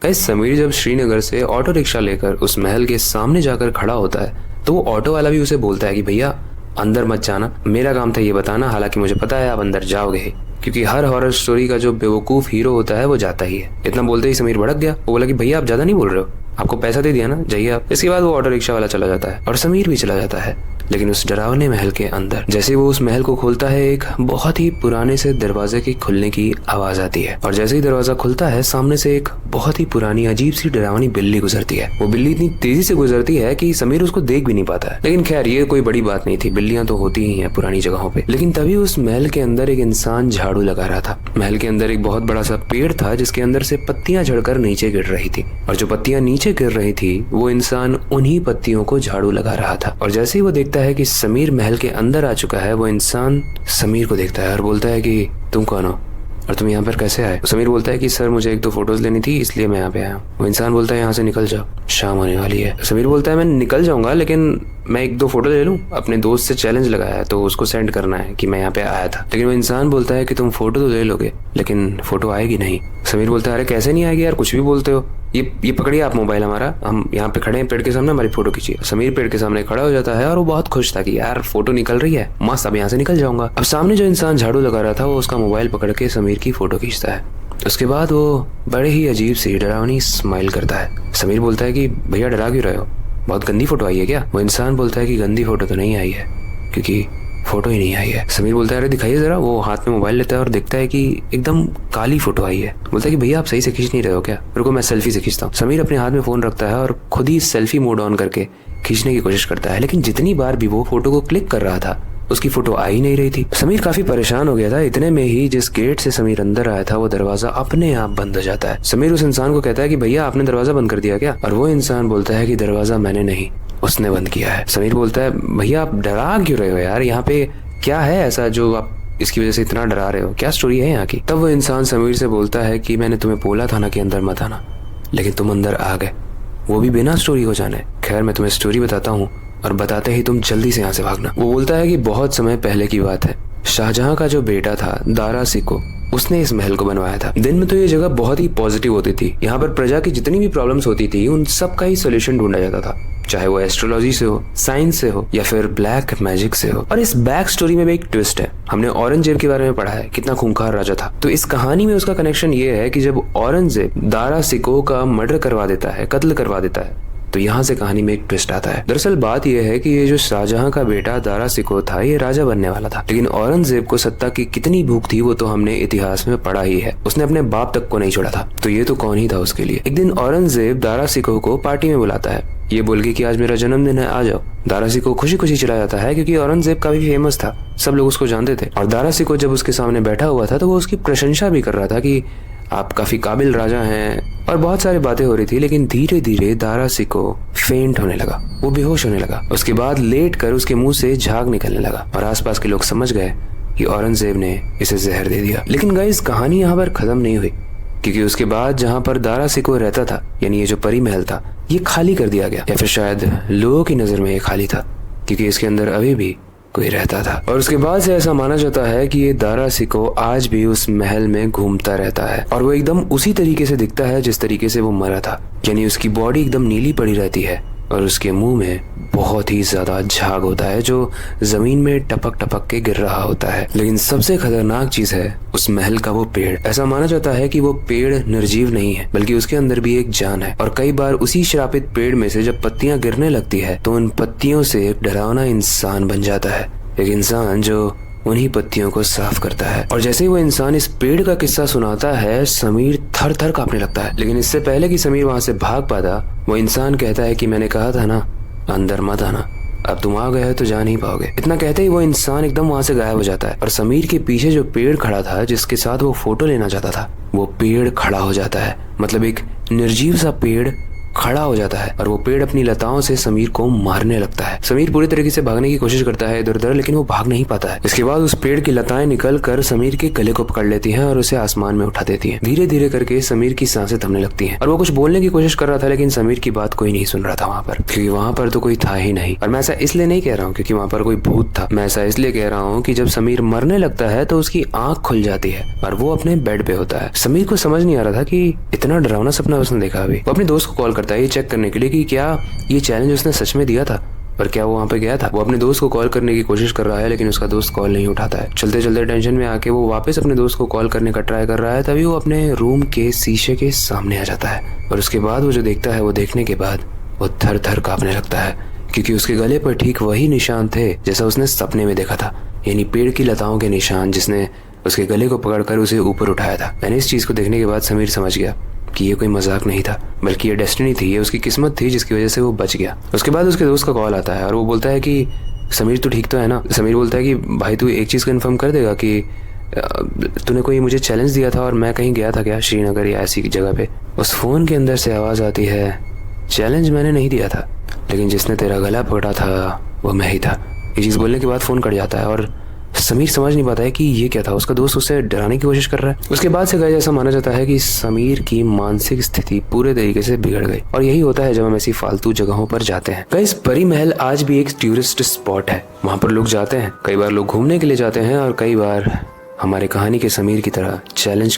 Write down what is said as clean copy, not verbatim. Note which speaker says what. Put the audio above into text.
Speaker 1: Guys Sameer जब श्रीनगर से auto rickshaw लेकर उस महल के सामने जाकर खड़ा होता है तो वो ऑटो वाला भी उसे बोलता है कि भैया अंदर मत जाना, मेरा काम था ये बताना, हालांकि मुझे पता है आप अंदर जाओगे ही, क्योंकि हर हॉरर स्टोरी का जो बेवकूफ हीरो होता है वो जाता ही है। इतना बोलते ही समीर भड़क गया। वो बोला कि भैया आप ज्यादा नहीं बोल रहे हो, आपको पैसा दे दिया ना, जाइए आप। इसके बाद वो ऑटो रिक्शा वाला चला जाता है और समीर भी चला जाता है। लेकिन उस डरावने महल के अंदर जैसे वो उस महल को खोलता है, एक बहुत ही पुराने से दरवाजे के खुलने की आवाज आती है और जैसे ही दरवाजा खुलता है सामने से एक बहुत ही पुरानी अजीब सी डरावनी बिल्ली गुजरती है। वो बिल्ली इतनी तेजी से गुजरती है कि समीर उसको देख भी नहीं पाता है। लेकिन खैर ये कोई बड़ी बात नहीं थी, बिल्लियां तो होती ही हैं पुरानी जगहों पे। लेकिन तभी उस महल के अंदर एक इंसान झाड़ू लगा रहा था। महल के अंदर एक बहुत बड़ा सा पेड़ था जिसके अंदर से पत्तियां झड़कर नीचे गिर रही थी और जो पत्तियां नीचे गिर रही थी वो इंसान उन्हीं पत्तियों को झाड़ू लगा रहा था। और जैसे ही वो देखता है कि समीर महल के अंदर आ चुका है, वो इंसान समीर को देखता है और बोलता है कि तुम कौन हो और तुम यहाँ पर कैसे आए। समीर बोलता है कि सर मुझे एक दो फोटोज लेनी थी इसलिए मैं यहाँ पे आया हूँ। वो इंसान बोलता है यहाँ से निकल जाओ, शाम होने वाली है। समीर बोलता है मैं निकल जाऊंगा लेकिन मैं एक दो फोटो ले लूं, अपने दोस्त से चैलेंज लगाया है तो उसको सेंड करना है कि मैं यहाँ पे आया था। लेकिन वो इंसान बोलता है कि तुम फोटो तो ले लोगे लेकिन फोटो आएगी नहीं। समीर बोलता है अरे कैसे नहीं आएगी यार, कुछ भी बोलते हो, ये पकड़िए आप मोबाइल हमारा, हम यहाँ पे खड़े हैं पेड़ के सामने, हमारी फोटो खींचिए। समीर पेड़ के सामने खड़ा हो जाता है और वो बहुत खुश था कि यार फोटो निकल रही है, मस्त, अब यहाँ से निकल जाऊंगा। अब सामने जो इंसान झाड़ू लगा रहा था वो उसका मोबाइल पकड़ के समीर की फोटो खींचता है। उसके बाद वो बड़े ही अजीब सी डरावनी स्माइल करता है। समीर बोलता है कि भैया डरा क्यों रहे हो, बहुत गंदी फोटो आई है क्या। वो इंसान बोलता है कि गंदी फोटो तो नहीं आई है क्योंकि फोटो ही नहीं आई है। समीर बोलता है अरे दिखाइए जरा। वो हाथ में मोबाइल लेता है और देखता है कि एकदम काली फोटो आई है। बोलता है कि भैया आप सही से खींच नहीं रहे हो क्या, रुको मैं सेल्फी से खींचता हूँ। समीर अपने हाथ में फोन रखता है और खुद ही सेल्फी मोड ऑन करके खींचने की कोशिश करता है, लेकिन जितनी बार भी वो फोटो को क्लिक कर रहा था उसकी फोटो आ ही नहीं रही थी। समीर काफी परेशान हो गया था। इतने में ही जिस गेट से समीर अंदर आया था वो दरवाजा अपने आप बंद हो जाता है। समीर उस इंसान को कहता है कि भैया आपने दरवाजा बंद कर दिया क्या, और वो इंसान बोलता है कि दरवाजा मैंने नहीं, उसने बंद किया है। समीर बोलता है भैया आप डरा क्यों रहे हो यार, यहाँ पे क्या है ऐसा जो आप इसकी वजह से इतना डरा रहे हो, क्या स्टोरी है यहाँ की। तब वो इंसान समीर से बोलता है कि मैंने तुम्हें बोला था ना कि अंदर मत आना, लेकिन तुम अंदर आ गए, वो भी बिना स्टोरी को जाने। खैर मैं तुम्हें स्टोरी बताता हूँ और बताते ही तुम जल्दी से यहाँ से भागना। वो बोलता है कि बहुत समय पहले की बात है, शाहजहां का जो बेटा था दारा सिको, उसने इस महल को बनवाया था। दिन में तो ये जगह बहुत ही पॉजिटिव होती थी, यहाँ पर प्रजा की जितनी भी प्रॉब्लम्स होती थी उन सब का ही सोल्यूशन ढूंढा जाता था, चाहे वो एस्ट्रोलॉजी से हो, साइंस से हो या फिर ब्लैक मैजिक से हो। और इस बैक स्टोरी में भी एक ट्विस्ट है। हमने औरंगजेब के बारे में पढ़ा है, कितना खूंखार राजा था, तो इस कहानी में उसका कनेक्शन ये है कि जब औरंगजेब दारा सिको का मर्डर करवा देता है, कत्ल करवा देता है, तो यहाँ से कहानी में एक ट्विस्ट आता है। दरअसल बात यह है कि ये जो शाहजहां का बेटा दारा सिको था ये राजा बनने वाला था, लेकिन औरंगजेब को सत्ता की कितनी भूख थी वो तो हमने इतिहास में पढ़ा ही है, उसने अपने बाप तक को नहीं छोड़ा था, तो ये तो कौन ही था उसके लिए। एक दिन औरंगजेब दारा सिको को पार्टी में बुलाता है, ये बोल के कि आज मेरा जन्मदिन है आ जाओ। दारा सिको खुशी खुशी चला जाता है क्योंकि औरंगजेब काफी फेमस था, सब लोग उसको जानते थे। और दारा सिको जब उसके सामने बैठा हुआ था तो वो उसकी प्रशंसा भी कर रहा था कि आप काफी काबिल राजा हैं और बहुत सारी बातें हो रही थी। लेकिन धीरे धीरे दारा सिको फेंट होने लगा, वो बेहोश होने लगा। उसके बाद लेट कर उसके मुंह से झाग निकलने लगा और आसपास के लोग समझ गए कि औरंगजेब ने इसे जहर दे दिया। लेकिन गाइस कहानी यहाँ पर खत्म नहीं हुई, क्योंकि उसके बाद जहाँ पर दारा सिको रहता था, यानी ये जो परी महल था, ये खाली कर दिया गया, या फिर शायद लोगों की नजर में ये खाली था क्योंकि इसके अंदर अभी भी कोई रहता था। और उसके बाद से ऐसा माना जाता है कि ये दारा सिको आज भी उस महल में घूमता रहता है और वो एकदम उसी तरीके से दिखता है जिस तरीके से वो मरा था, यानी उसकी बॉडी एकदम नीली पड़ी रहती है और उसके मुंह में बहुत ही ज्यादा झाग होता है जो जमीन में टपक टपक के गिर रहा होता है। लेकिन सबसे खतरनाक चीज है उस महल का वो पेड़। ऐसा माना जाता है कि वो पेड़ निर्जीव नहीं है बल्कि उसके अंदर भी एक जान है, और कई बार उसी श्रापित पेड़ में से जब पत्तियां गिरने लगती है तो उन पत्तियों से एक डरावना इंसान बन जाता है, एक इंसान जो उन्हीं पत्तियों को साफ करता है। और जैसे ही वो इंसान इस पेड़ का किस्सा सुनाता है समीर थर थर कांपने लगता है। लेकिन इससे पहले कि समीर वहां से भाग पाता, वो इंसान कहता है कि मैंने कहा था ना अंदर मत आना, अब तुम आ गए हो तो जा नहीं पाओगे। इतना कहते ही वो इंसान एकदम वहां से गायब हो जाता है और समीर के पीछे जो पेड़ खड़ा था जिसके साथ वो फोटो लेना चाहता था, वो पेड़ खड़ा हो जाता है। मतलब एक निर्जीव सा पेड़ खड़ा हो जाता है और वो पेड़ अपनी लताओं से समीर को मारने लगता है। समीर पूरी तरीके से भागने की कोशिश करता है इधर उधर, लेकिन वो भाग नहीं पाता है। इसके बाद उस पेड़ की लताएं निकल कर समीर के गले को पकड़ लेती हैं और उसे आसमान में उठा देती हैं। धीरे धीरे करके समीर की सांसें थमने लगती हैं और वो कुछ बोलने की कोशिश कर रहा था, लेकिन समीर की बात कोई नहीं सुन रहा था वहाँ पर, क्योंकि वहाँ पर तो कोई था ही नहीं। और मैं ऐसा इसलिए नहीं कह रहा हूँ क्योंकि वहाँ पर कोई भूत था, मैं ऐसा इसलिए कह रहा हूँ कि जब समीर मरने लगता है तो उसकी आंख खुल जाती है और वो अपने बेड पे होता है। समीर को समझ नहीं आ रहा था कि इतना डरावना सपना उसने देखा। अभी वो अपने दोस्त को कॉल करता है ये चेक करने के लिए कि क्या ये चैलेंज उसने सच में दिया था और क्या वो वहाँ पे गया था। वो अपने दोस्त को कॉल करने की कोशिश कर रहा है, लेकिन उसका दोस्त कॉल नहीं उठाता है। चलते चलते टेंशन में आके वो वापस अपने दोस्त को कॉल करने का ट्राई कर रहा है, तभी वो अपने रूम के शीशे के सामने आ जाता है और उसके बाद वो जो देखता है, वो देखने के बाद वो थर थर कांपने लगता है, क्योंकि उसके गले पर ठीक वही निशान थे जैसा उसने सपने में देखा था, यानी पेड़ की लताओं के निशान जिसने उसके गले को पकड़कर उसे ऊपर उठाया था। मैंने इस चीज को देखने के बाद समीर समझ गया कि ये कोई मजाक नहीं था, बल्कि ये डेस्टिनी थी, ये उसकी किस्मत थी जिसकी वजह से वो बच गया। उसके बाद उसके दोस्त का कॉल आता है और वो बोलता है कि समीर तू ठीक तो है ना। समीर बोलता है कि भाई तू एक चीज़ कन्फर्म कर देगा कि तूने कोई मुझे चैलेंज दिया था और मैं कहीं गया था क्या, श्रीनगर या ऐसी जगह पे। उस फोन के अंदर से आवाज़ आती है, चैलेंज मैंने नहीं दिया था, लेकिन जिसने तेरा गला पकड़ा था वो मैं ही था। ये चीज़ बोलने के बाद फ़ोन कट जाता है और समीर समझ नहीं पाता है कि ये क्या था। उसका दोस्त उसे डराने की कोशिश कर रहा है। उसके बाद से गाइस ऐसा माना जाता है कि समीर की मानसिक स्थिति पूरे तरीके से बिगड़ गई, और यही होता है जब हम ऐसी फालतू जगहों पर जाते हैं। गाइस परी महल आज भी एक टूरिस्ट स्पॉट है, वहाँ पर लोग जाते हैं। कई बार लोग घूमने के लिए जाते हैं और कई बार हमारे कहानी के समीर की तरह चैलेंज